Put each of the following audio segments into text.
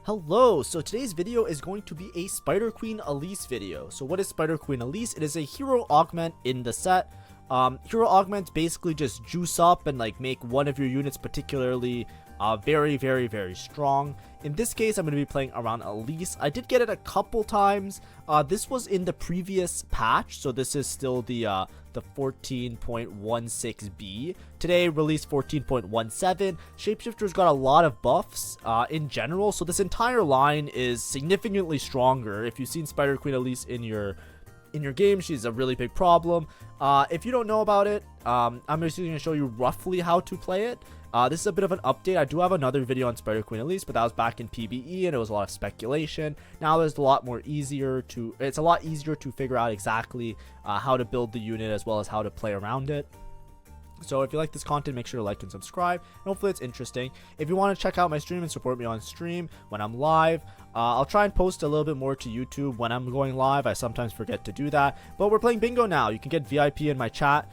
Hello, so today's video is going to be a Spider Queen Elise video. So what is Spider Queen Elise? It is a hero augment in the set. Hero augments basically just juice up and like make one of your units particularly very strong. In this case, I'm going to be playing around Elise. I did get it a couple times. This was in the previous patch, so this is still the 14.16b. Today, released 14.17. Shapeshifter's got a lot of buffs in general, so this entire line is significantly stronger. If you've seen Spider Queen Elise in your game, she's a really big problem. If you don't know about it, I'm just going to show you roughly how to play it. This is a bit of an update. I do have another video on Spider Queen Elise, but that was back in PBE and it was a lot of speculation. Now it's a lot easier to figure out exactly how to build the unit as well as how to play around it. So if you like this content, make sure to like and subscribe, and hopefully it's interesting. If you want to check out my stream and support me on stream when I'm live, I'll try and post a little bit more to YouTube when I'm going live. I sometimes forget to do that, but we're playing bingo now. You can get VIP in my chat.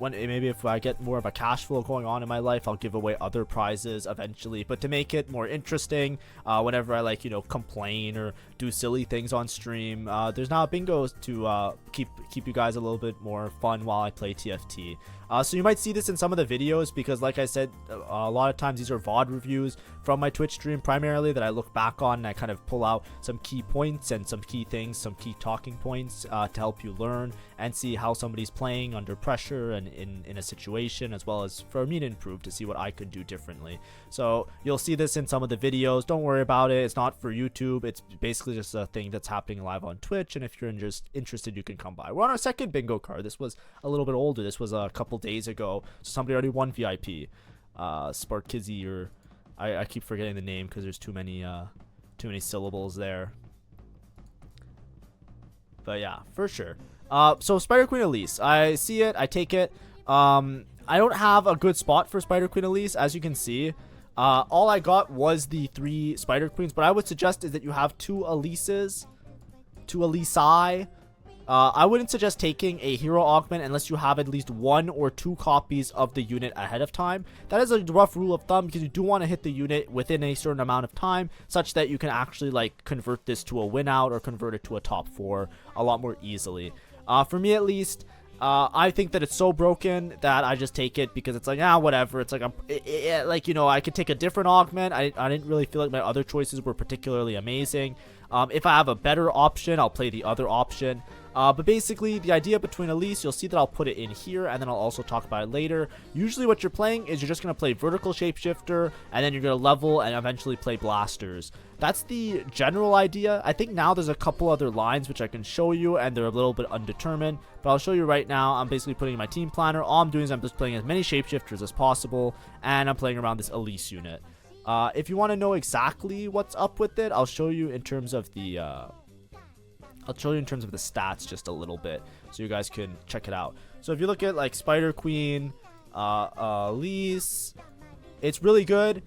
Maybe if I get more of a cash flow going on in my life, I'll give away other prizes eventually. But to make it more interesting, whenever I complain or do silly things on stream, there's now bingos to keep you guys a little bit more fun while I play TFT. So you might see this in some of the videos because, like I said, a lot of times these are VOD reviews from my Twitch stream primarily that I look back on, and I kind of pull out some key points and some key things, some key talking points to help you learn and see how somebody's playing under pressure and in a situation, as well as for me to improve to see what I could do differently. So you'll see this in some of the videos. Don't worry about it. It's not for YouTube. It's basically just a thing that's happening live on Twitch, and if you're interested, you can come by. We're on our second bingo card. This was a little bit older. This was a couple days ago, so somebody already won VIP. Sparkizzy, or I keep forgetting the name because there's too many syllables there. But yeah, for sure. So Spider Queen Elise, I see it, I take it. I don't have a good spot for Spider Queen Elise, as you can see. All I got was the 3 Spider Queens, but I would suggest is that you have 2 Elises, 2 Elise. I wouldn't suggest taking a hero augment unless you have at least 1 or 2 copies of the unit ahead of time. That is a rough rule of thumb because you do want to hit the unit within a certain amount of time, such that you can actually convert this to a win out or convert it to a top 4 a lot more easily. For me at least, I think that it's so broken that I just take it because it's like, whatever. It's like, I could take a different augment. I didn't really feel like my other choices were particularly amazing. If I have a better option, I'll play the other option. But basically, the idea between Elise, you'll see that I'll put it in here, and then I'll also talk about it later. Usually what you're playing is you're just going to play vertical shapeshifter, and then you're going to level and eventually play blasters. That's the general idea. I think now there's a couple other lines which I can show you, and they're a little bit undetermined. But I'll show you right now. I'm basically putting in my team planner. All I'm doing is I'm just playing as many shapeshifters as possible, and I'm playing around this Elise unit. If you want to know exactly what's up with it, I'll show you in terms of the stats just a little bit so you guys can check it out. So if you look at Spider Queen Elise, it's really good.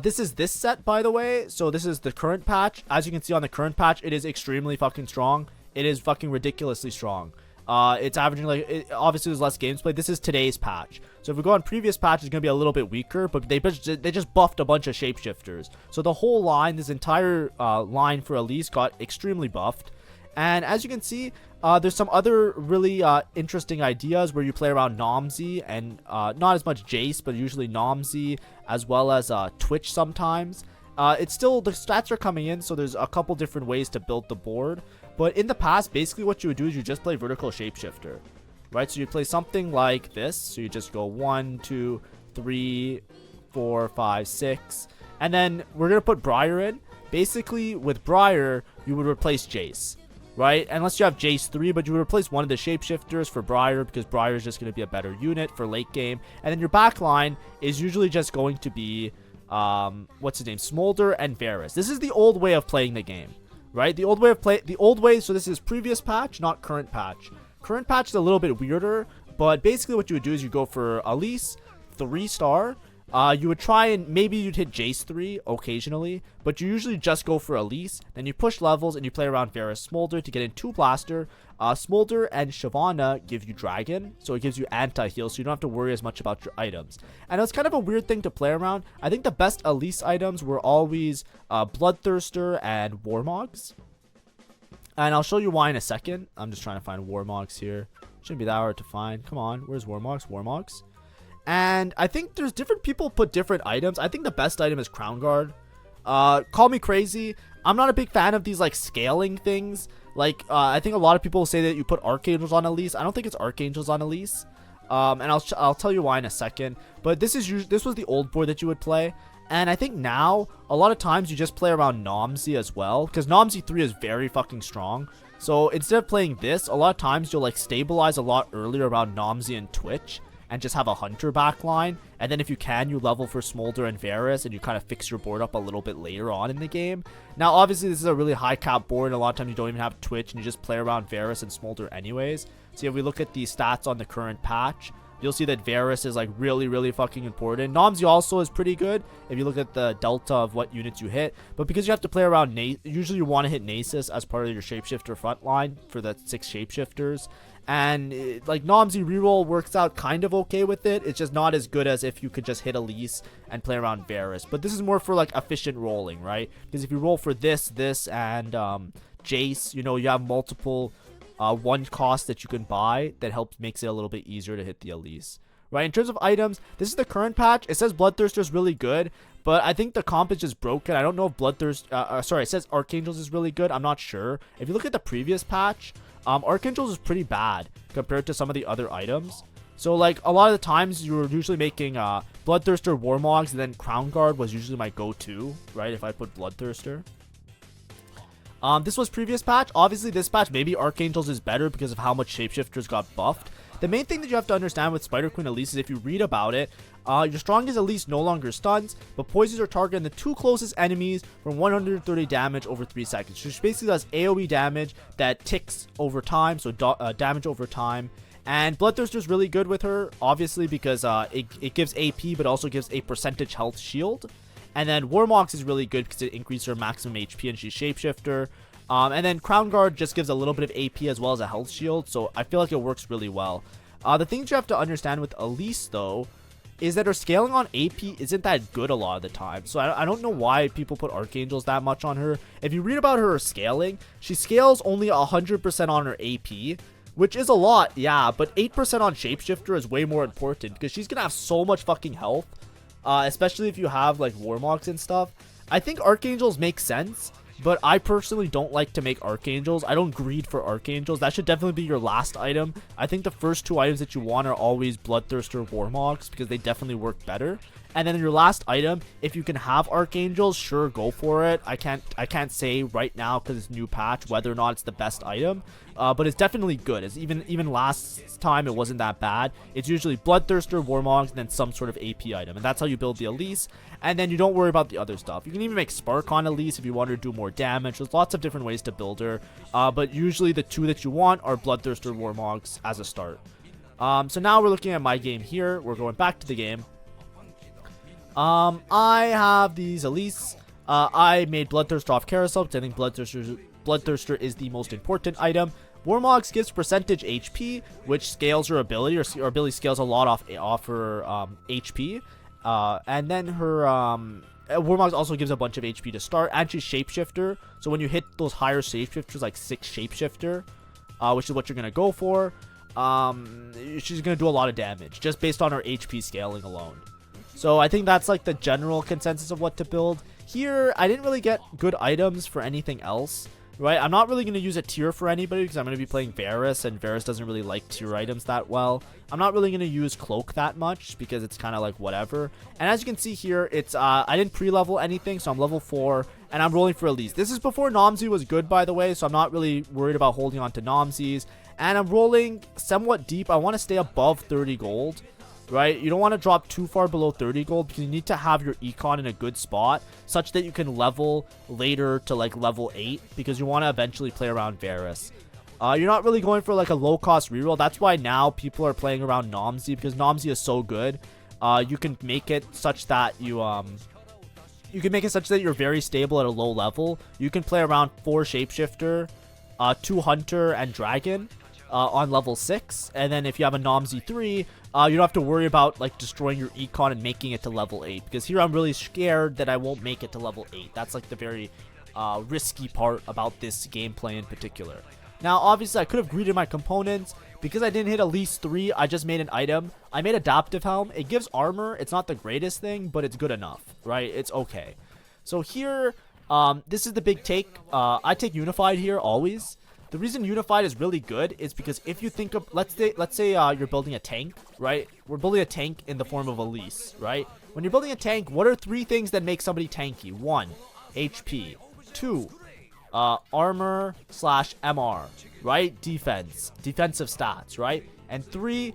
This is this set, by the way. So this is the current patch. As you can see on the current patch, it is extremely fucking strong. It is fucking ridiculously strong. It's averaging obviously there's less games played. This is today's patch. So if we go on previous patch, it's gonna be a little bit weaker, but they just buffed a bunch of shapeshifters. So the whole line, this entire line for Elise got extremely buffed. And as you can see, there's some other really interesting ideas where you play around Nomsy and not as much Jace, but usually Nomsy, as well as Twitch sometimes. It's still, the stats are coming in, so there's a couple different ways to build the board. But in the past, basically what you would do is you just play vertical shapeshifter, right? So you play something like this. So you just go 1, 2, 3, 4, 5, 6. And then we're going to put Briar in. Basically, with Briar, you would replace Jace, right? Unless you have Jace 3, but you would replace one of the shapeshifters for Briar because Briar is just going to be a better unit for late game. And then your back line is usually just going to be, what's his name? Smolder and Varus. This is the old way of playing the game, right? The old way, so this is previous patch, not current patch. Current patch is a little bit weirder, but basically what you would do is you go for Elise, 3-star. you would try and maybe you'd hit Jace 3 occasionally, but you usually just go for Elise. Then you push levels and you play around Varus Smolder to get in 2 Blaster. Smolder and Shyvana give you Dragon, so it gives you anti-heal, so you don't have to worry as much about your items. And it's kind of a weird thing to play around. I think the best Elise items were always Bloodthirster and Warmogs. And I'll show you why in a second. I'm just trying to find Warmogs here. Shouldn't be that hard to find. Come on, where's Warmogs? Warmogs. And I think there's different people put different items. I think the best item is Crown Guard. Call me crazy. I'm not a big fan of these like scaling things. Like I think a lot of people say that you put Archangels on Elise. I don't think it's Archangels on Elise. And I'll tell you why in a second. But this was the old board that you would play. And I think now a lot of times you just play around Nomsy as well, because Nomsy 3 is very fucking strong. So instead of playing this, a lot of times you'll like stabilize a lot earlier around Nomsy and Twitch, and just have a Hunter backline, and then if you can, you level for Smolder and Varus, and you kind of fix your board up a little bit later on in the game. Now, obviously, this is a really high cap board, and a lot of times you don't even have Twitch, and you just play around Varus and Smolder anyways. So if we look at the stats on the current patch, you'll see that Varus is like really, really fucking important. Nomsy also is pretty good if you look at the delta of what units you hit, but because you have to play around, usually you want to hit Nasus as part of your Shapeshifter front line for the 6 Shapeshifters. And like Nomsy reroll works out kind of okay with it. It's just not as good as if you could just hit Elise and play around Varus. But this is more for like efficient rolling, right? Because if you roll for this, and Jace, you know, you have multiple 1 cost that you can buy that makes it a little bit easier to hit the Elise. Right, in terms of items, this is the current patch. It says Bloodthirster is really good, but I think the comp is just broken. I don't know if it says Archangels is really good. I'm not sure. If you look at the previous patch, Archangels is pretty bad compared to some of the other items. So like a lot of the times you were usually making Bloodthirster, Warmogs, and then Crown Guard was usually my go-to, right? If I put Bloodthirster. This was previous patch. Obviously this patch maybe Archangels is better because of how much Shapeshifters got buffed. The main thing that you have to understand with Spider Queen Elise is if you read about it, your strongest Elise no longer stuns, but poisons are targeting the 2 closest enemies for 130 damage over 3 seconds. Which basically does AoE damage that ticks over time, so damage over time. And Bloodthirster is really good with her, obviously, because it gives AP, but also gives a percentage health shield. And then Warmogs is really good because it increases her maximum HP and she's Shapeshifter. And then Crown Guard just gives a little bit of AP as well as a health shield, so I feel like it works really well. The things you have to understand with Elise, though, is that her scaling on AP isn't that good a lot of the time. So I don't know why people put Archangels that much on her. If you read about her scaling, she scales only 100% on her AP, which is a lot, yeah, but 8% on Shapeshifter is way more important because she's going to have so much fucking health, especially if you have like Warmogs and stuff. I think Archangels make sense, but I personally don't like to make Archangels. I don't greed for Archangels. That should definitely be your last item. I think the first 2 items that you want are always Bloodthirster, Warmogs, because they definitely work better. And then your last item, if you can have Archangels, sure, go for it. I can't say right now because it's new patch whether or not it's the best item, but it's definitely good. It's even last time it wasn't that bad. It's usually Bloodthirster, Warmogs, and then some sort of AP item, and that's how you build the Elise. And then you don't worry about the other stuff. You can even make Spark on Elise if you want her to do more damage. There's lots of different ways to build her, but usually the 2 that you want are Bloodthirster, Warmogs as a start. So now we're looking at my game here. We're going back to the game. I have these Elise. I made Bloodthirster off Carousel because I think Bloodthirster is the most important item. Warmogs gives percentage HP, which scales her ability, or her ability scales a lot off her HP. And then her Warmogs also gives a bunch of HP to start, and she's Shapeshifter. So when you hit those higher Shapeshifters, like 6 Shapeshifter, which is what you're gonna go for, she's gonna do a lot of damage just based on her HP scaling alone. So I think that's like the general consensus of what to build. Here, I didn't really get good items for anything else, right? I'm not really going to use a tier for anybody because I'm going to be playing Varus, and Varus doesn't really like tier items that well. I'm not really going to use Cloak that much because it's kind of like whatever. And as you can see here, it's I didn't pre-level anything, so I'm level 4, and I'm rolling for Elise. This is before Nomsy was good, by the way, so I'm not really worried about holding on to Nomsies. And I'm rolling somewhat deep. I want to stay above 30 gold. Right, you don't want to drop too far below 30 gold because you need to have your econ in a good spot such that you can level later to like level 8 because you want to eventually play around Varus. You're not really going for like a low cost reroll. That's why now people are playing around Nomsy because Nomsy is so good. you can make it such that you can make it such that you're very stable at a low level. You can play around 4 Shapeshifter, 2 Hunter, and Dragon on level 6. And then if you have a Nomsy 3, you don't have to worry about like destroying your Econ and making it to level 8. Because here I'm really scared that I won't make it to level 8. That's like the very risky part about this gameplay in particular. Now, obviously, I could have greeted my components. Because I didn't hit ELISE 3, I just made an item. I made Adaptive Helm. It gives armor. It's not the greatest thing, but it's good enough, right? It's okay. So here, this is the big take. I take Unified here always. The reason Unified is really good is because if you think of, let's say you're building a tank, right? We're building a tank in the form of ELISE, right? When you're building a tank, what are 3 things that make somebody tanky? 1, HP. 2, armor / MR, right? Defensive stats, right? And 3,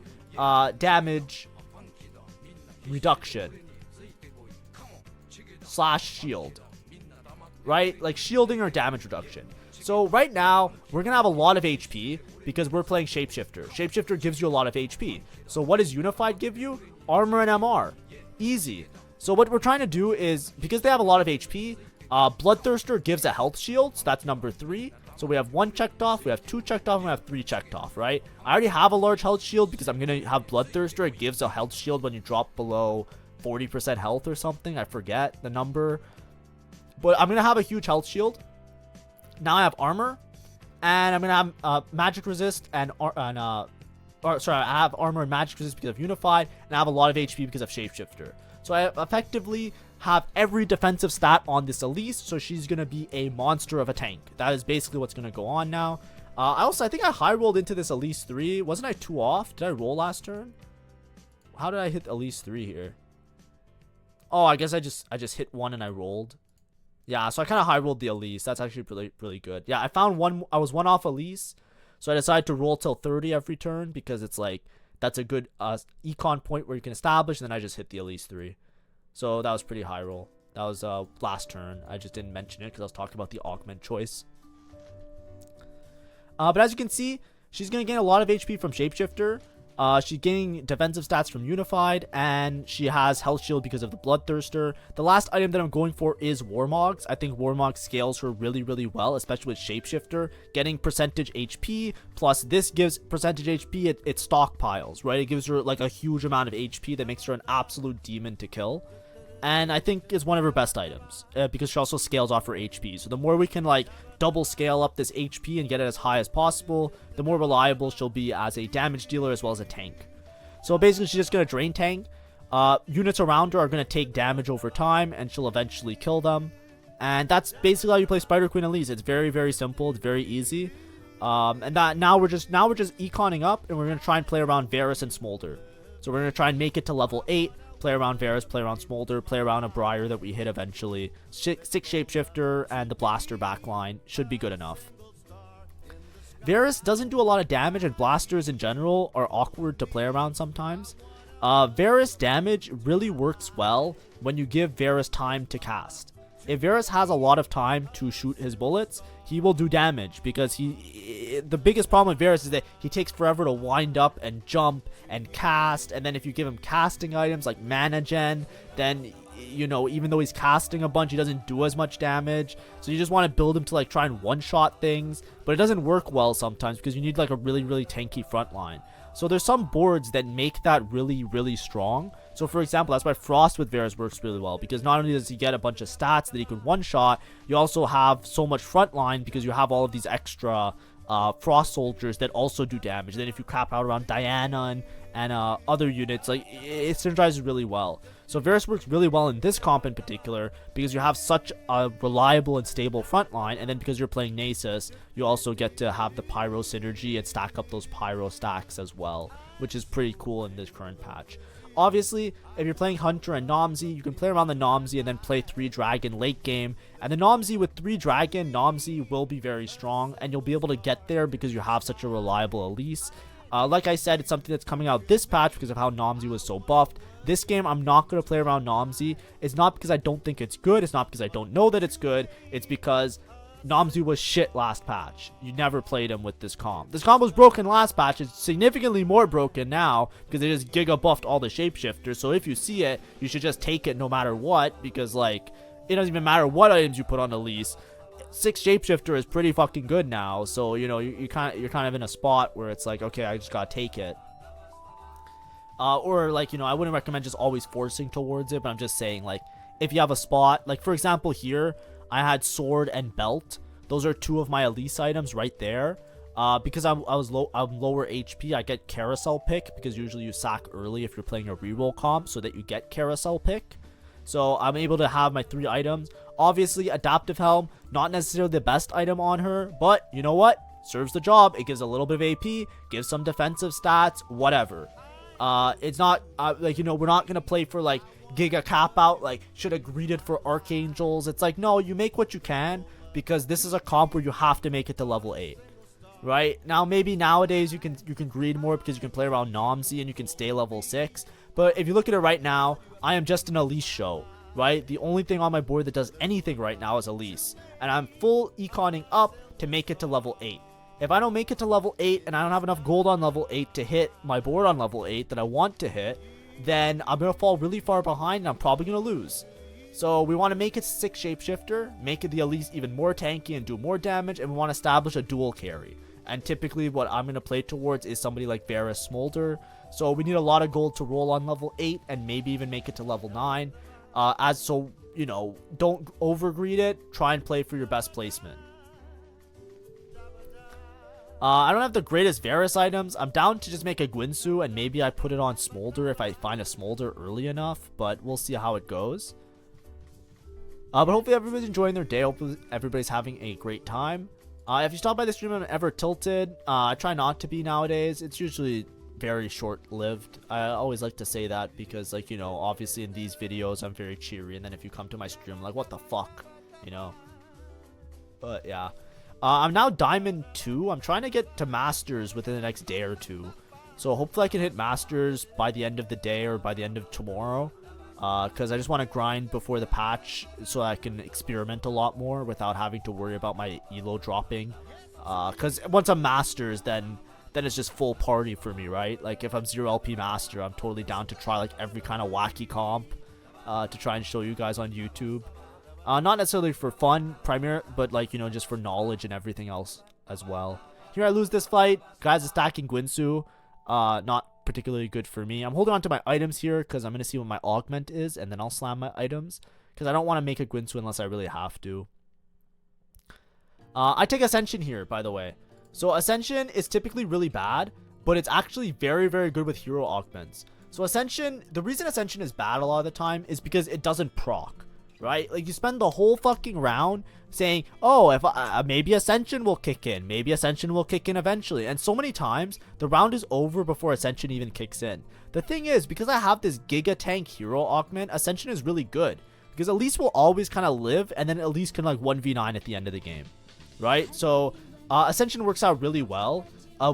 damage reduction / shield, right? Like shielding or damage reduction. So right now, we're going to have a lot of HP because we're playing Shapeshifter. Shapeshifter gives you a lot of HP. So what does Unified give you? Armor and MR. Easy. So what we're trying to do is, because they have a lot of HP, Bloodthirster gives a health shield. So that's number 3. So we have 1 checked off, we have 2 checked off, and we have 3 checked off, right? I already have a large health shield because I'm going to have Bloodthirster. It gives a health shield when you drop below 40% health or something. I forget the number. But I'm going to have a huge health shield. Now I have armor, and I'm gonna have magic resist I have armor and magic resist because of Unified, and I have a lot of HP because of Shapeshifter. So I effectively have every defensive stat on this ELISE, so she's gonna be a monster of a tank. That is basically what's gonna go on now. I think I high rolled into this ELISE 3. Wasn't I 2 off? Did I roll last turn? How did I hit ELISE 3 here? Oh, I guess I just hit 1 and I rolled. Yeah, so I kind of high rolled the ELISE. That's actually really good. Yeah, I found one. I was 1 off ELISE, so I decided to roll till 30 every turn because it's like that's a good econ point where you can establish. And then I just hit the ELISE 3, so that was pretty high roll. That was last turn. I just didn't mention it because I was talking about the augment choice. But as you can see, she's gonna gain a lot of HP from Shapeshifter. She's gaining defensive stats from Unified, and she has health shield because of the Bloodthirster. The last item that I'm going for is Warmogs. I think Warmog scales her really, really well, especially with Shapeshifter. Getting percentage HP, plus this gives percentage HP, it stockpiles, right? It gives her like a huge amount of HP that makes her an absolute demon to kill. And I think is one of her best items, because she also scales off her HP. So the more we can like double scale up this HP and get it as high as possible, the more reliable she'll be as a damage dealer as well as a tank. So basically she's just going to drain tank. Units around her are going to take damage over time, and she'll eventually kill them. And that's basically how you play Spider Queen ELISE. It's very, very simple. It's very easy. And that now we're just econing up, and we're going to try and play around Varus and Smolder. So we're going to try and make it to level 8. Play around Varus, play around Smolder, play around a Briar that we hit eventually. 6 Shapeshifter and the Blaster backline should be good enough. Varus doesn't do a lot of damage, and Blasters in general are awkward to play around sometimes. Varus damage really works well when you give Varus time to cast. If Varus has a lot of time to shoot his bullets, he will do damage, because the biggest problem with Varus is that he takes forever to wind up and jump and cast, and then if you give him casting items like mana gen, then, you know, even though he's casting a bunch, he doesn't do as much damage. So you just want to build him to like try and one-shot things, but it doesn't work well sometimes because you need like a really, really tanky front line. So there's some boards that make that really, really strong. So for example, that's why Frost with Varus works really well, because not only does he get a bunch of stats that he can one-shot, you also have so much front line because you have all of these extra Frost soldiers that also do damage. Then if you crap out around Diana and other units, like it synergizes really well. So Varus works really well in this comp in particular because you have such a reliable and stable front line, and then because you're playing Nasus, you also get to have the Pyro synergy and stack up those Pyro stacks as well, which is pretty cool in this current patch. Obviously, if you're playing Hunter and Nomsy, you can play around the Nomsy and then play 3 Dragon late game. And the Nomsy with 3 Dragon, Nomsy will be very strong, and you'll be able to get there because you have such a reliable ELISE. Like I said, it's something that's coming out this patch because of how Nomsy was so buffed. This game, I'm not going to play around Nomsy. It's not because I don't think it's good. It's not because I don't know that it's good. It's because Namzu was shit last patch. You never played him with this comp. This comp was broken last patch. It's significantly more broken now because they just giga buffed all the shapeshifters. So if you see it, you should just take it no matter what, because like it doesn't even matter what items you put on ELISE. 6 shapeshifter is pretty fucking good now. So you know you're kind of in a spot where it's like, okay, I just gotta take it. Or like, you know, I wouldn't recommend just always forcing towards it, but I'm just saying, like, if you have a spot, like for example here, I had sword and belt. Those are 2 of my ELISE items right there. Because I'm lower HP, I get carousel pick, because usually you sack early if you're playing a reroll comp, so that you get carousel pick. So I'm able to have my 3 items. Obviously, adaptive helm, not necessarily the best item on her, but you know what? Serves the job. It gives a little bit of AP, gives some defensive stats, whatever. It's not like, you know, we're not gonna play for like giga cap out, like should have greeted for archangels. It's like, no, you make what you can, because this is a comp where you have to make it to level 8, right? Now maybe nowadays you can greed more because you can play around Nomsy and you can stay level 6, but if you look at it right now, I am just an ELISE show, right? The only thing on my board that does anything right now is ELISE, and I'm full econing up to make it to level 8. If I don't make it to level 8 and I don't have enough gold on level 8 to hit my board on level 8 that I want to hit, then I'm going to fall really far behind and I'm probably going to lose. So we want to make it 6 shapeshifter, make it the ELISE even more tanky and do more damage, and we want to establish a dual carry. And typically what I'm going to play towards is somebody like Varus Smolder. So we need a lot of gold to roll on level 8 and maybe even make it to level 9. So, you know, don't overgreed it. Try and play for your best placement. I don't have the greatest Varus items. I'm down to just make a Gwinsu, and maybe I put it on Smolder if I find a Smolder early enough, but we'll see how it goes. But hopefully everybody's enjoying their day. Hopefully everybody's having a great time. If you stop by the stream and I'm ever tilted, I try not to be nowadays. It's usually very short-lived. I always like to say that because, like, you know, obviously in these videos I'm very cheery, and then if you come to my stream, like, what the fuck, you know? But yeah. I'm now Diamond 2. I'm trying to get to Masters within the next day or 2. So hopefully I can hit Masters by the end of the day or by the end of tomorrow. Because I just want to grind before the patch so I can experiment a lot more without having to worry about my elo dropping. Because once I'm Masters, then it's just full party for me, right? Like if I'm 0 LP Master, I'm totally down to try like every kind of wacky comp to try and show you guys on YouTube. Not necessarily for fun, but like, you know, just for knowledge and everything else as well. Here I lose this fight. Guys are stacking Gwinsu. Not particularly good for me. I'm holding on to my items here because I'm going to see what my augment is, and then I'll slam my items because I don't want to make a Gwinsu unless I really have to. I take Ascension here, by the way. So Ascension is typically really bad, but it's actually very, very good with hero augments. So Ascension, the reason Ascension is bad a lot of the time is because it doesn't proc. Right? Like you spend the whole fucking round saying, oh, if maybe Ascension will kick in. Maybe Ascension will kick in eventually. And so many times, the round is over before Ascension even kicks in. The thing is, because I have this Giga Tank hero augment, Ascension is really good. Because ELISE will always kind of live, and then ELISE can like 1v9 at the end of the game. Right? So, Ascension works out really well.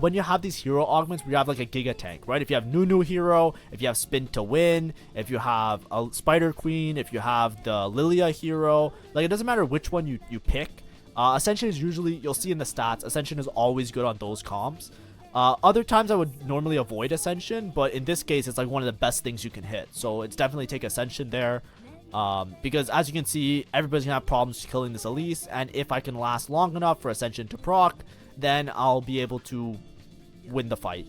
When you have these hero augments where you have like a Giga Tank, right? If you have Nunu hero, if you have Spin to Win, if you have a Spider Queen, if you have the Lilia hero, like it doesn't matter which one you pick. Ascension is usually, you'll see in the stats, Ascension is always good on those comps. Other times I would normally avoid Ascension, but in this case it's like one of the best things you can hit. So it's definitely take Ascension there. Because as you can see, everybody's gonna have problems killing this ELISE, and if I can last long enough for Ascension to proc, then I'll be able to win the fight.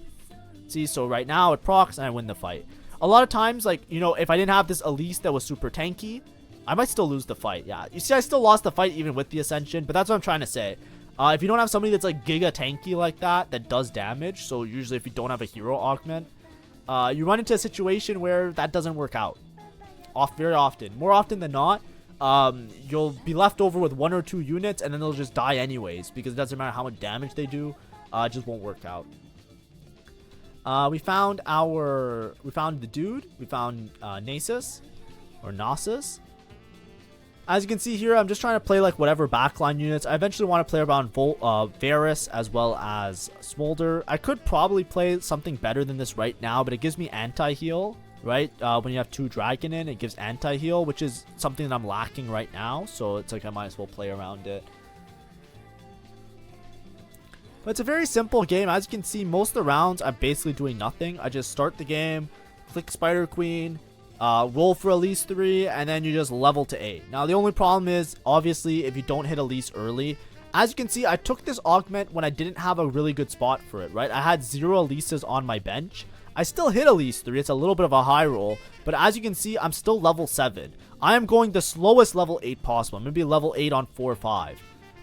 See, so right now it procs and I win the fight. A lot of times, like, you know, if I didn't have this ELISE that was super tanky, I might still lose the fight. Yeah, you see, I still lost the fight even with the Ascension, but that's what I'm trying to say. If you don't have somebody that's like giga tanky like that does damage, so usually if you don't have a hero augment, you run into a situation where that doesn't work out. Very often. More often than not, you'll be left over with 1 or 2 units, and then they'll just die anyways because it doesn't matter how much damage they do. It just won't work out. We found the dude. We found Nasus or Nasus. As you can see here, I'm just trying to play like whatever backline units. I eventually want to play around Varus as well as Smolder. I could probably play something better than this right now, but it gives me anti-heal. Right, when you have 2 dragon in, it gives anti-heal, which is something that I'm lacking right now, so it's like I might as well play around it. But it's a very simple game. As you can see, most of the rounds I'm basically doing nothing. I just start the game, click Spider Queen, roll for Elise 3, and then you just level to 8. Now the only problem is, obviously, if you don't hit Elise early, as you can see, I took this Augment when I didn't have a really good spot for it, right? I had 0 Elises on my bench. I still hit Elise 3. It's a little bit of a high roll, but as you can see, I'm still level 7. I am going the slowest level 8 possible. I'm going to be level 8 on 4-5.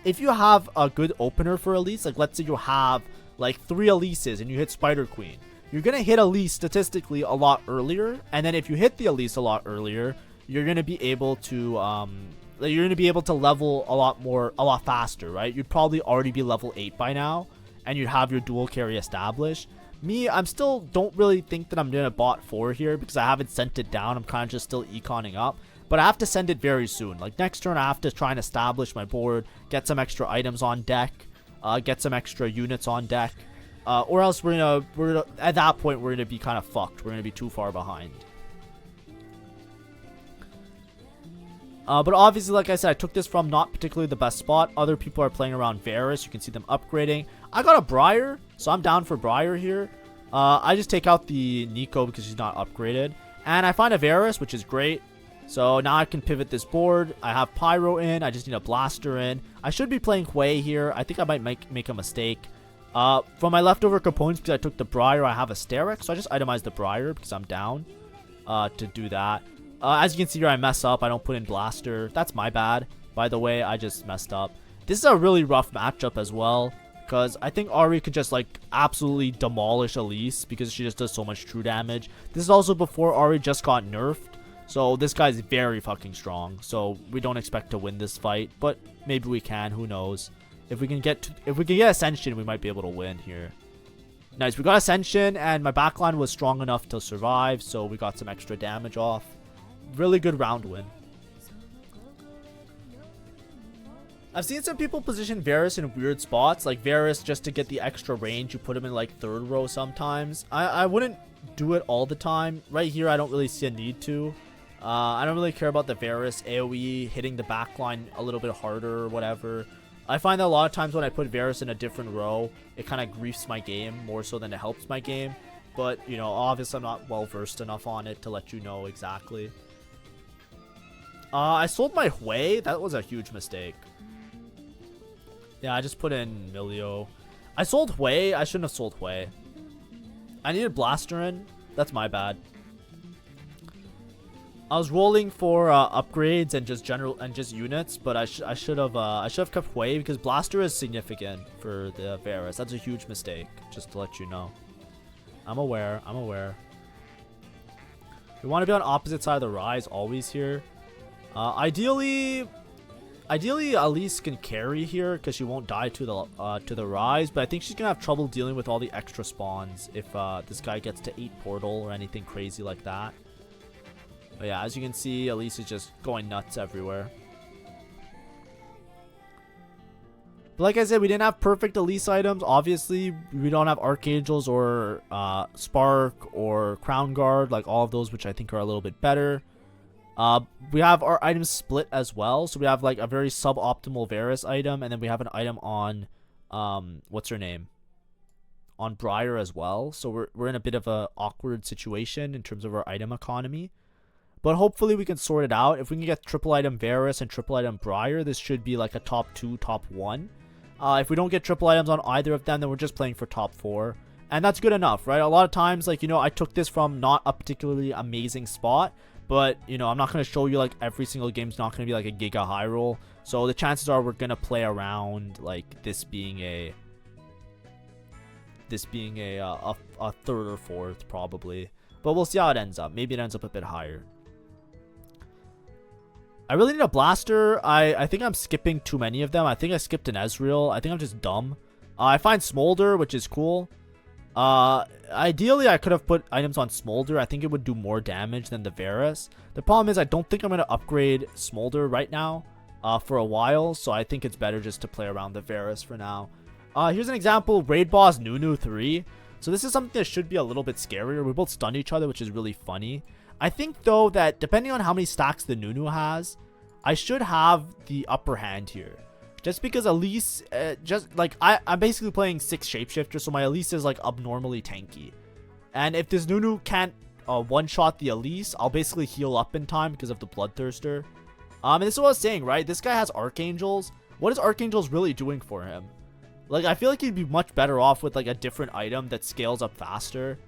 If you have a good opener for Elise, like let's say you have like 3 Elises and you hit Spider Queen, you're going to hit Elise statistically a lot earlier. And then if you hit the Elise a lot earlier, you're going to be able to level a lot faster, right? You'd probably already be level 8 by now and you'd have your dual carry established. Me, I'm still don't really think that I'm doing a bot 4 here because I haven't sent it down. I'm kind of just still econing up. But I have to send it very soon. Like next turn, I have to try and establish my board, get some extra items on deck, get some extra units on deck, or else we're gonna at that point we're gonna be kind of fucked. We're gonna be too far behind. But obviously, like I said, I took this from not particularly the best spot. Other people are playing around Varus. You can see them upgrading. I got a Briar, so I'm down for Briar here. I just take out the Nico because she's not upgraded, and I find a Varus, which is great. So now I can pivot this board. I have Pyro in. I just need a Blaster in. I should be playing Hui here. I think I might make a mistake. From my leftover components, because I took the Briar, I have a Sterek. So I just itemized the Briar because I'm down to do that. As you can see here, I mess up. I don't put in Blaster. That's my bad. By the way, I just messed up. This is a really rough matchup as well, because I think Ari could just like absolutely demolish Elise because she just does so much true damage. This is also before Ari just got nerfed. So this guy's very fucking strong. So we don't expect to win this fight, but maybe we can. Who knows? If we can get Ascension, we might be able to win here. Nice. We got Ascension, and my backline was strong enough to survive, so we got some extra damage off. Really good round win. I've seen some people position Varus in weird spots, like Varus just to get the extra range. You put him in like 3rd row sometimes. I wouldn't do it all the time. Right here, I don't really see a need to. I don't really care about the Varus AoE hitting the backline a little bit harder or whatever. I find that a lot of times when I put Varus in a different row, it kind of griefs my game more so than it helps my game. But, you know, obviously I'm not well versed enough on it to let you know exactly. I sold my Hui. That was a huge mistake. Yeah, I just put in Milio. I sold Hui. I shouldn't have sold Hui. I needed Blaster in. That's my bad. I was rolling for upgrades and just units, but I should have kept Hui because Blaster is significant for the Varus. That's a huge mistake, just to let you know. I'm aware. We want to be on opposite side of the Rise always here. Ideally Elise can carry here because she won't die to the Rise, but I think she's gonna have trouble dealing with all the extra spawns if this guy gets to 8 portal or anything crazy like that. But yeah, as you can see, Elise is just going nuts everywhere. But like I said, we didn't have perfect Elise items. Obviously, we don't have Archangels or Spark or Crown Guard, like all of those, which I think are a little bit better. We have our items split as well. So we have like a very suboptimal Varus item, and then we have an item on, what's her name? On Briar as well. So we're in a bit of a awkward situation in terms of our item economy. But hopefully we can sort it out. If we can get triple item Varus and triple item Briar, this should be like a top 2, top 1. If we don't get triple items on either of them, then we're just playing for top 4. And that's good enough, right? A lot of times, like, you know, I took this from not a particularly amazing spot. But, you know, I'm not going to show you, like, every single game's not going to be, like, a giga high roll. So the chances are we're going to play around, like, this being a 3rd or 4th, probably. But we'll see how it ends up. Maybe it ends up a bit higher. I really need a Blaster. I think I'm skipping too many of them. I think I skipped an Ezreal. I think I'm just dumb. I find Smolder, which is cool. Ideally, I could have put items on Smolder. I think it would do more damage than the Varus. The problem is I don't think I'm going to upgrade Smolder right now for a while. So I think it's better just to play around the Varus for now. Here's an example. Raid Boss Nunu 3. So this is something that should be a little bit scarier. We both stun each other, which is really funny. I think, though, that depending on how many stacks the Nunu has, I should have the upper hand here. Just because Elise, I'm basically playing 6 shapeshifters, so my Elise is like abnormally tanky. And if this Nunu can't one-shot the Elise, I'll basically heal up in time because of the Bloodthirster. And this is what I was saying, right? This guy has Archangels. What is Archangels really doing for him? Like, I feel like he'd be much better off with like a different item that scales up faster.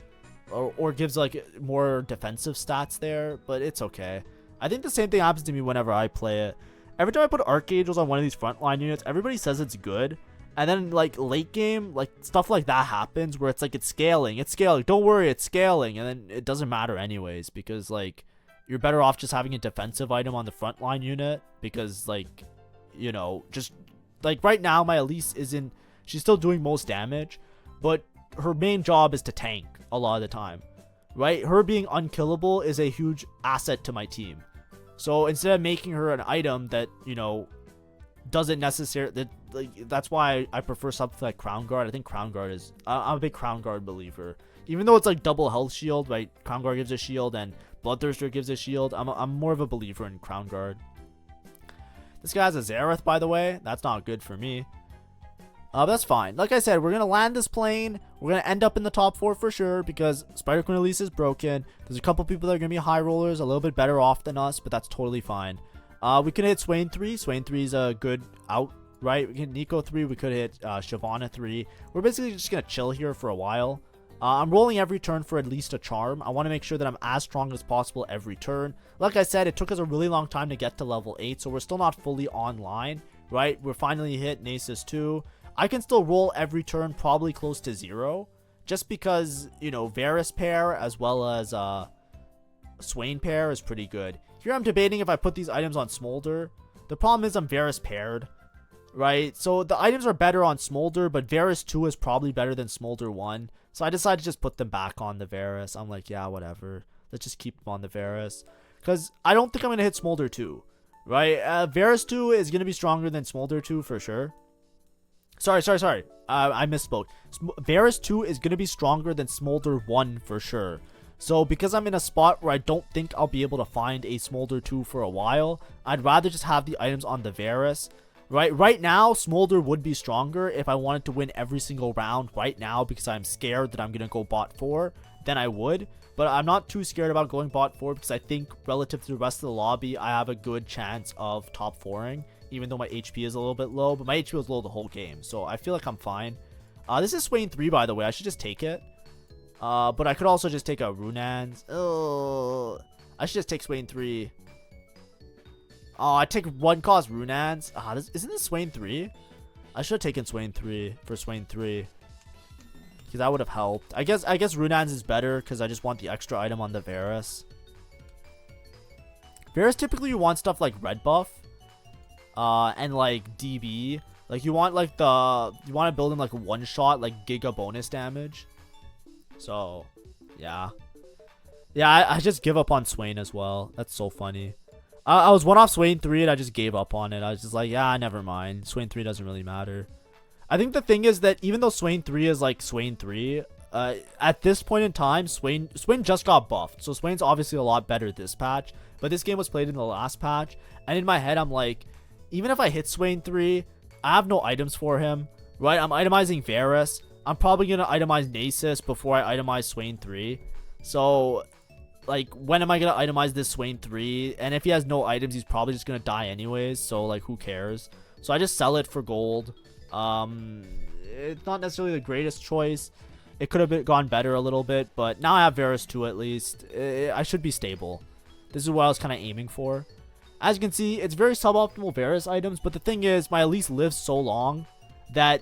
Or gives like more defensive stats there, but it's okay. I think the same thing happens to me whenever I play it. Every time I put Archangels on one of these frontline units, everybody says it's good. And then, like, late game, like, stuff like that happens where it's like, it's scaling. Don't worry, it's scaling. And then it doesn't matter anyways because, like, you're better off just having a defensive item on the frontline unit because, like, you know, just, like, right now, my Elise isn't, she's still doing most damage, but her main job is to tank a lot of the time, right? Her being unkillable is a huge asset to my team. So instead of making her an item that, you know, doesn't necessarily, that's why I prefer something like Crown Guard. I think Crown Guard is, I'm a big Crown Guard believer. Even though it's like double health shield, right? Crown Guard gives a shield and Bloodthirster gives a shield. I'm more of a believer in Crown Guard. This guy has a Zareth, by the way. That's not good for me. But that's fine. Like I said, we're going to land this plane. We're going to end up in the top 4 for sure because Spider Queen Elise is broken. There's a couple people that are going to be high rollers, a little bit better off than us, but that's totally fine. We could hit Swain 3. Swain 3 is a good out, right? We can Nico 3. We could hit Shyvana 3. We're basically just going to chill here for a while. I'm rolling every turn for at least a charm. I want to make sure that I'm as strong as possible every turn. Like I said, it took us a really long time to get to level 8, so we're still not fully online, right? We're finally hit Nasus 2. I can still roll every turn probably close to 0. Just because, you know, Varus pair as well as Swain pair is pretty good. Here I'm debating if I put these items on Smolder. The problem is I'm Varus paired, right? So the items are better on Smolder, but Varus 2 is probably better than Smolder 1. So I decided to just put them back on the Varus. I'm like, yeah, whatever. Let's just keep them on the Varus. Because I don't think I'm going to hit Smolder 2, right? Varus 2 is going to be stronger than Smolder 2 for sure. Sorry. I misspoke. Varus 2 is going to be stronger than Smolder 1 for sure. So because I'm in a spot where I don't think I'll be able to find a Smolder 2 for a while, I'd rather just have the items on the Varus. Right now, Smolder would be stronger if I wanted to win every single round right now because I'm scared that I'm going to go bot 4, then I would. But I'm not too scared about going bot 4 because I think relative to the rest of the lobby, I have a good chance of top 4ing. Even though my HP is a little bit low, but my HP was low the whole game, so I feel like I'm fine. This is Swain 3, by the way. I should just take it. But I could also just take a Runans. Oh, I should just take Swain 3. Oh, I take 1 cost Runans. Isn't this Swain 3? I should have taken Swain 3 for Swain 3. Because that would have helped. I guess Runans is better because I just want the extra item on the Varus. Varus typically you want stuff like red buff. And like DB, like you want to build in like a one shot like giga bonus damage. So yeah, I just give up on Swain as well. That's so funny. I was one off Swain 3 and I just gave up on it. I was just like, yeah, never mind. Swain 3 doesn't really matter. I think the thing is that even though Swain 3 is like Swain 3, at this point in time, Swain just got buffed. So Swain's obviously a lot better this patch, but this game was played in the last patch. And in my head, I'm like, even if I hit Swain 3, I have no items for him, right? I'm itemizing Varus. I'm probably going to itemize Nasus before I itemize Swain 3. So, like, when am I going to itemize this Swain 3? And if he has no items, he's probably just going to die anyways. So, like, who cares? So, I just sell it for gold. It's not necessarily the greatest choice. It could have gone better a little bit. But now I have Varus 2 at least. I should be stable. This is what I was kind of aiming for. As you can see, it's very suboptimal Varus items, but the thing is, my Elise lives so long that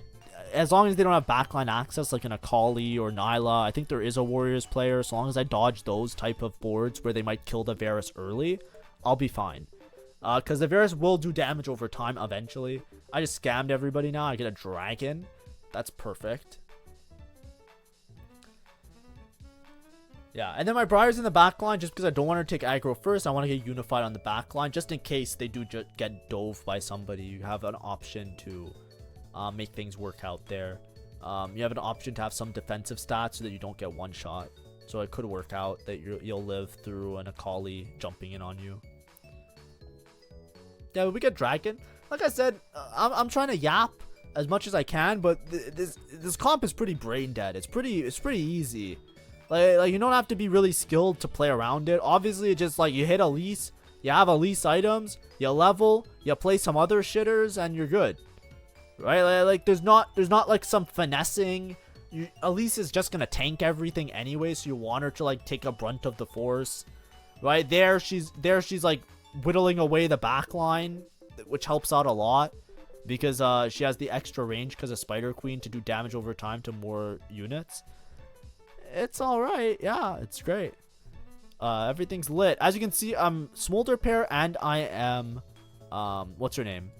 as long as they don't have backline access like an Akali or Nyla, I think there is a Warriors player, so long as I dodge those type of boards where they might kill the Varus early, I'll be fine. Because the Varus will do damage over time eventually. I just scammed everybody now. I get a dragon. That's perfect. Yeah, and then my Briar's in the backline just because I don't want her to take aggro first. I want to get unified on the backline just in case they do get dove by somebody. You have an option to make things work out there. You have an option to have some defensive stats so that you don't get one shot. So it could work out that you'll live through an Akali jumping in on you. Yeah, we get dragon. like I said, I'm trying to yap as much as I can, but this comp is pretty brain dead. It's pretty easy. Like you don't have to be really skilled to play around it. Obviously, it's just like you hit Elise, you have Elise items, you level, you play some other shitters, and you're good. Right? Like there's not like some finessing. Elise is just gonna tank everything anyway, so you want her to like take a brunt of the force. Right there, she's like whittling away the back line, which helps out a lot because she has the extra range because of Spider Queen to do damage over time to more units. It's all right. Yeah, it's great. Everything's lit. As you can see, I'm Smolder pair and I am what's her name?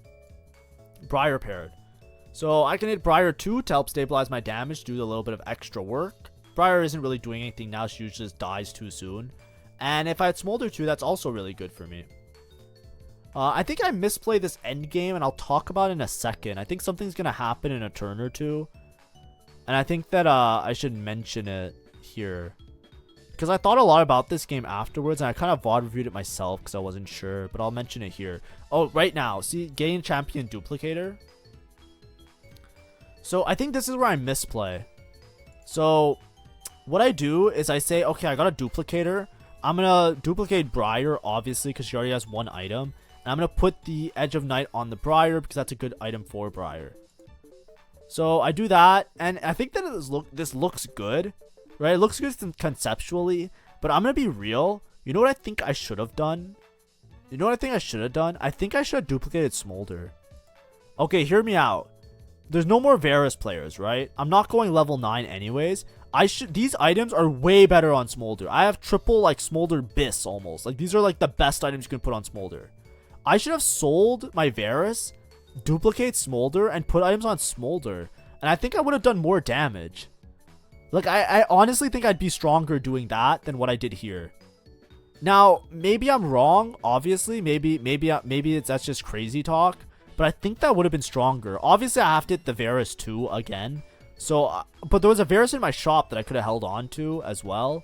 Briar paired. So I can hit Briar 2 to help stabilize my damage, do a little bit of extra work. Briar isn't really doing anything now. She usually just dies too soon. And if I had Smolder 2, that's also really good for me. I think I misplayed this end game, and I'll talk about it in a second. I think something's going to happen in a turn or two. And I think that I should mention it here. Because I thought a lot about this game afterwards, and I kind of VOD reviewed it myself because I wasn't sure. But I'll mention it here. Oh, right now. See, gain champion duplicator. So I think this is where I misplay. So what I do is I say, okay, I got a duplicator. I'm going to duplicate Briar, obviously, because she already has one item. And I'm going to put the Edge of Night on the Briar because that's a good item for Briar. So I do that, and I think that this looks good, right? It looks good conceptually, but I'm going to be real. You know what I think I should have done? I think I should have duplicated Smolder. Okay, hear me out. There's no more Varus players, right? I'm not going level 9 anyways. These items are way better on Smolder. I have triple like Smolder Biss almost. Like these are like the best items you can put on Smolder. I should have sold my Varus, duplicate Smolder, and put items on Smolder. And I think I would have done more damage. Like I honestly think I'd be stronger doing that than what I did here. Now, maybe I'm wrong, obviously. Maybe that's just crazy talk. But I think that would have been stronger. Obviously, I have to hit the Varus 2 again. So, but there was a Varus in my shop that I could have held on to as well.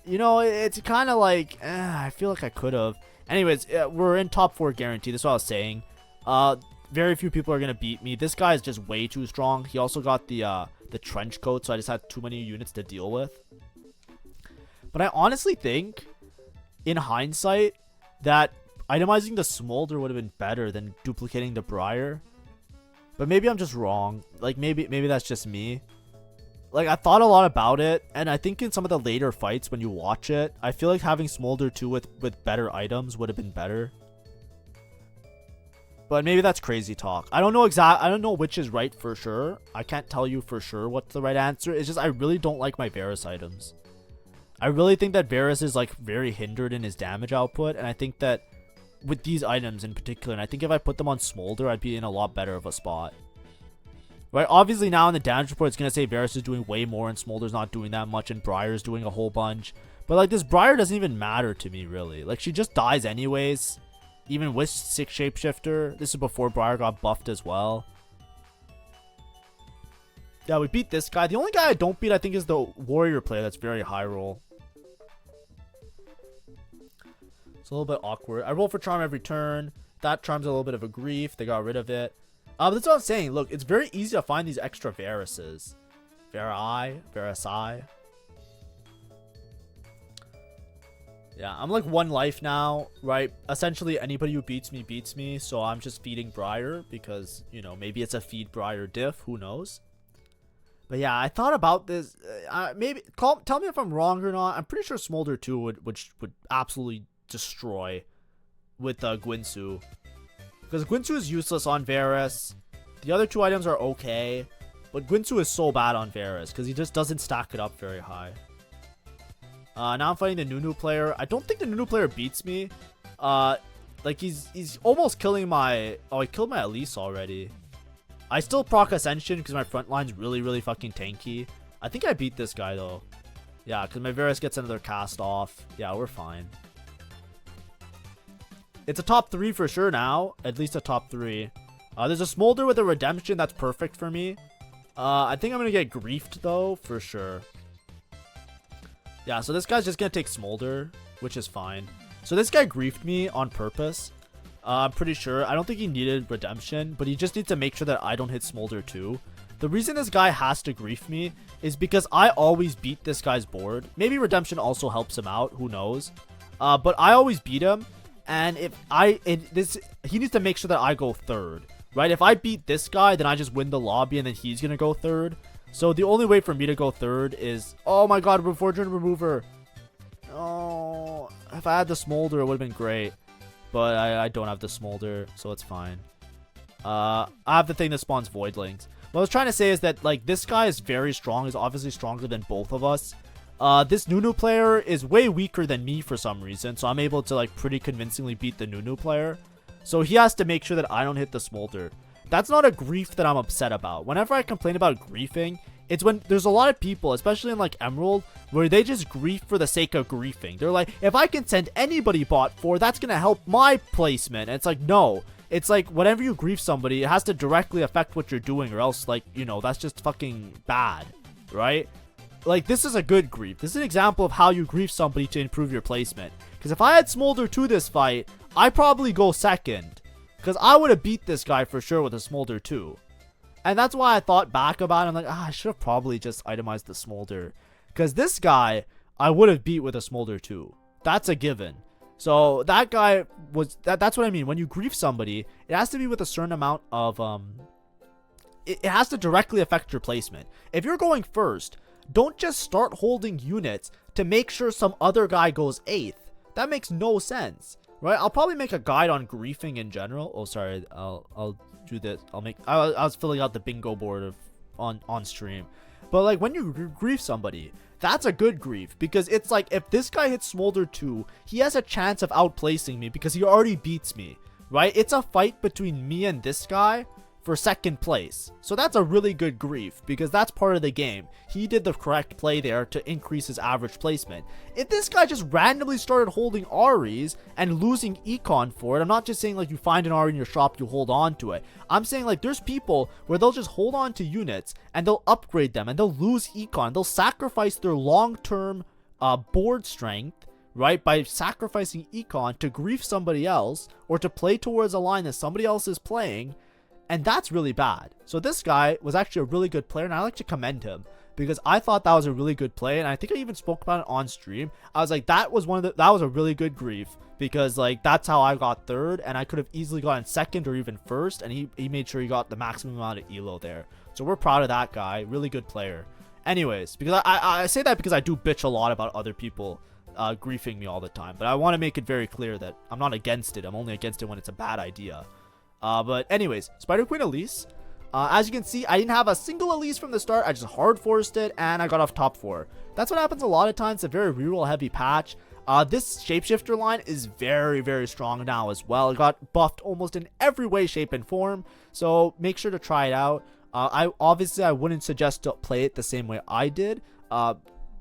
You know, it's kind of like, I feel like I could have. Anyways, we're in top 4 guarantee. That's what I was saying. Very few people are going to beat me. This guy is just way too strong. He also got the trench coat, so I just had too many units to deal with. But I honestly think, in hindsight, that itemizing the Smolder would have been better than duplicating the Briar. But maybe I'm just wrong. Like, maybe that's just me. Like, I thought a lot about it, and I think in some of the later fights when you watch it, I feel like having Smolder 2 with better items would have been better. But maybe that's crazy talk. I don't know which is right for sure. I can't tell you for sure what's the right answer. It's just I really don't like my Varus items. I really think that Varus is like very hindered in his damage output, and I think that with these items in particular, and I think if I put them on Smolder, I'd be in a lot better of a spot. Right, obviously now in the damage report, it's going to say Varus is doing way more and Smolder's not doing that much and Briar's doing a whole bunch. But like this Briar doesn't even matter to me really. Like she just dies anyways. Even with 6 Shapeshifter. This is before Briar got buffed as well. Yeah, we beat this guy. The only guy I don't beat I think is the Warrior player that's very high roll. It's a little bit awkward. I roll for Charm every turn. That Charm's a little bit of a grief. They got rid of it. But that's what I'm saying. Look, it's very easy to find these extra Varuses. Varusi. Yeah, I'm like 1 life now, right? Essentially, anybody who beats me. So I'm just feeding Briar because, you know, maybe it's a feed Briar diff. Who knows? But yeah, I thought about this. Maybe tell me if I'm wrong or not. I'm pretty sure Smolder 2 would absolutely destroy with Guinsoo. Because Guinsoo is useless on Varus. The other 2 items are okay. But Guinsoo is so bad on Varus because he just doesn't stack it up very high. Now I'm fighting the Nunu player. I don't think the Nunu player beats me. Like he's almost killing my... Oh, he killed my Elise already. I still proc Ascension because my front line's really fucking tanky. I think I beat this guy though. Yeah, because my Varus gets another cast off. Yeah, we're fine. It's a top 3 for sure now. At least a top 3. There's a Smolder with a Redemption that's perfect for me. I think I'm going to get griefed though, for sure. Yeah, so this guy's just going to take Smolder, which is fine. So this guy griefed me on purpose. I'm pretty sure. I don't think he needed redemption, but he just needs to make sure that I don't hit smolder too. The reason this guy has to grief me is because I always beat this guy's board. Maybe redemption also helps him out, who knows. But I always beat him, and he needs to make sure that I go third, right? If I beat this guy, then I just win the lobby, and then he's gonna go third. So the only way for me to go third is, oh my god, Fortune Remover. Oh, if I had the smolder, it would have been great. But I don't have the smolder, so it's fine. I have the thing that spawns voidlings. What I was trying to say is that, like, this guy is very strong. He's obviously stronger than both of us. This Nunu player is way weaker than me for some reason, so I'm able to, like, pretty convincingly beat the Nunu player. So he has to make sure that I don't hit the smolder. That's not a grief that I'm upset about. Whenever I complain about griefing, it's when there's a lot of people, especially in like Emerald, where they just grief for the sake of griefing. They're like, if I can send anybody bot 4, that's gonna help my placement. And it's like, no. It's like, whenever you grief somebody, it has to directly affect what you're doing, or else, like, you know, that's just fucking bad, right? Like, this is a good grief. This is an example of how you grief somebody to improve your placement. Because if I had Smolder 2 this fight, I'd probably go second. Because I would have beat this guy for sure with a Smolder 2. And that's why I thought back about it. I'm like, I should have probably just itemized the Smolder. Because this guy, I would have beat with a Smolder 2. That's a given. So that guy was, that's what I mean. When you grief somebody, it has to be with a certain amount of, it has to directly affect your placement. If you're going first, don't just start holding units to make sure some other guy goes 8th. That makes no sense. Right, I'll probably make a guide on griefing in general. Oh, sorry, I'll do this. I was filling out the bingo board of on stream. But like, when you grief somebody, that's a good grief, because it's like, if this guy hits Smolder 2, he has a chance of outplacing me because he already beats me, right? It's a fight between me and this guy for second place. So that's a really good grief, because that's part of the game. He did the correct play there to increase his average placement. If this guy just randomly started holding Aries and losing econ for it, I'm not just saying like you find an Ari in your shop, you hold on to it. I'm saying like there's people where they'll just hold on to units and they'll upgrade them and they'll lose econ. They'll sacrifice their long-term board strength, right, by sacrificing econ to grief somebody else or to play towards a line that somebody else is playing. And that's really bad. So this guy was actually a really good player, and I like to commend him because I thought that was a really good play, and I think I even spoke about it on stream. I was like, that was a really good grief, because like that's how I got third, and I could have easily gotten second or even first, and he made sure he got the maximum amount of elo there. So we're proud of that guy. Really good player. Anyways, because I say that because I do bitch a lot about other people griefing me all the time, but I want to make it very clear that I'm not against it. I'm only against it when it's a bad idea. But anyways, Spider Queen Elise. As you can see, I didn't have a single Elise from the start. I just hard forced it, and I got off top 4. That's what happens a lot of times. It's a very reroll heavy patch. This shapeshifter line is very, very strong now as well. It got buffed almost in every way, shape, and form. So make sure to try it out. I wouldn't suggest to play it the same way I did.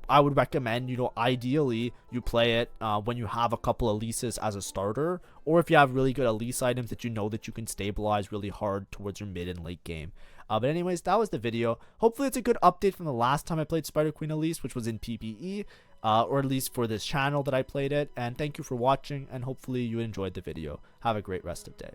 I would recommend, you know, ideally you play it when you have a couple Elises as a starter, or if you have really good Elise items that you know that you can stabilize really hard towards your mid and late game. But anyways, that was the video. Hopefully it's a good update from the last time I played Spider Queen Elise, which was in PvE, or at least for this channel that I played it. And thank you for watching, and hopefully you enjoyed the video. Have a great rest of the day.